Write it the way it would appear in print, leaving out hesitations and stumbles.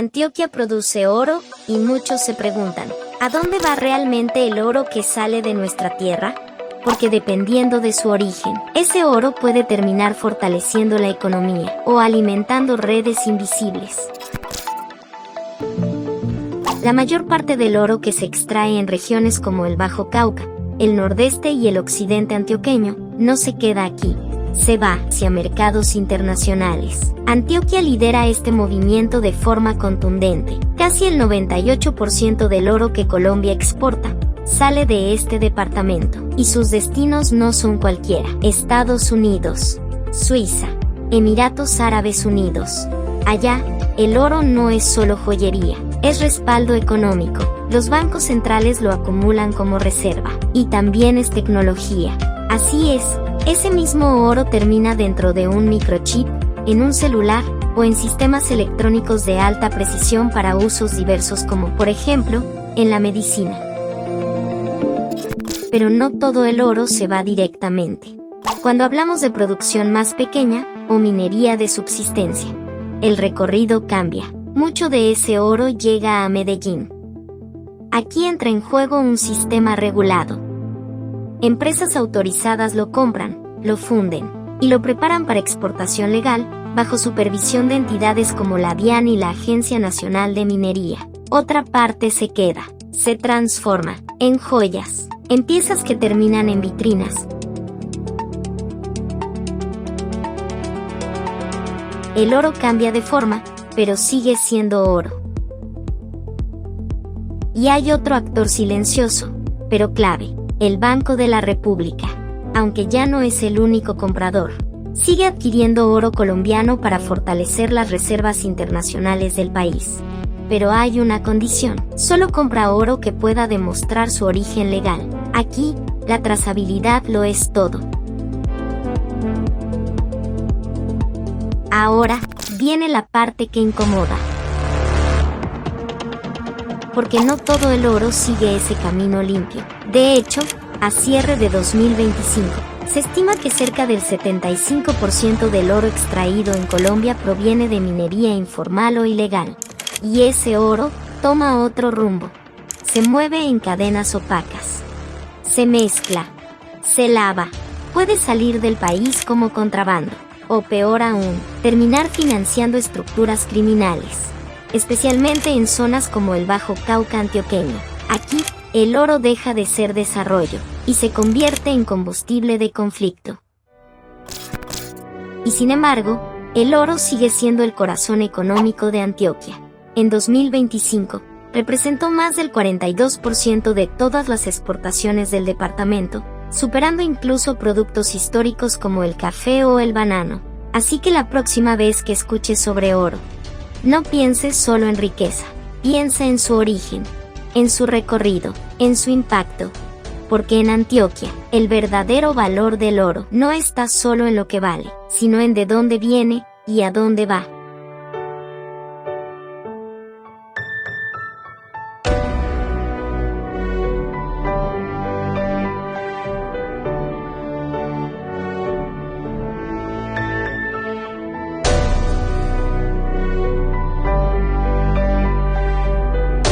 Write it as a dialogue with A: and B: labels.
A: Antioquia produce oro, y muchos se preguntan, ¿a dónde va realmente el oro que sale de nuestra tierra? Porque dependiendo de su origen, ese oro puede terminar fortaleciendo la economía o alimentando redes invisibles. La mayor parte del oro que se extrae en regiones como el Bajo Cauca, el nordeste y el occidente antioqueño, no se queda aquí. Se va hacia mercados internacionales. Antioquia lidera este movimiento de forma contundente. Casi el 98% del oro que Colombia exporta sale de este departamento, y sus destinos no son cualquiera: Estados Unidos, Suiza, Emiratos Árabes Unidos. Allá, el oro no es solo joyería, es respaldo económico. Los bancos centrales lo acumulan como reserva, y también es tecnología. Así es, ese mismo oro termina dentro de un microchip, en un celular, o en sistemas electrónicos de alta precisión para usos diversos como, por ejemplo, en la medicina. Pero no todo el oro se va directamente. Cuando hablamos de producción más pequeña, o minería de subsistencia, el recorrido cambia. Mucho de ese oro llega a Medellín. Aquí entra en juego un sistema regulado. Empresas autorizadas lo compran, lo funden, y lo preparan para exportación legal, bajo supervisión de entidades como la DIAN y la Agencia Nacional de Minería. Otra parte se queda, se transforma, en joyas, en piezas que terminan en vitrinas. El oro cambia de forma, pero sigue siendo oro. Y hay otro actor silencioso, pero clave: el Banco de la República. Aunque ya no es el único comprador, sigue adquiriendo oro colombiano para fortalecer las reservas internacionales del país. Pero hay una condición: solo compra oro que pueda demostrar su origen legal. Aquí, la trazabilidad lo es todo. Ahora, viene la parte que incomoda. Porque no todo el oro sigue ese camino limpio. De hecho, a cierre de 2025, se estima que cerca del 75% del oro extraído en Colombia proviene de minería informal o ilegal. Y ese oro toma otro rumbo. Se mueve en cadenas opacas. Se mezcla. Se lava. Puede salir del país como contrabando. O peor aún, terminar financiando estructuras criminales. Especialmente en zonas como el Bajo Cauca antioqueño. Aquí, el oro deja de ser desarrollo, y se convierte en combustible de conflicto. Y sin embargo, el oro sigue siendo el corazón económico de Antioquia. En 2025, representó más del 42% de todas las exportaciones del departamento, superando incluso productos históricos como el café o el banano. Así que la próxima vez que escuches sobre oro, no pienses solo en riqueza, piensa en su origen, en su recorrido, en su impacto. Porque en Antioquia, el verdadero valor del oro no está solo en lo que vale, sino en de dónde viene y a dónde va.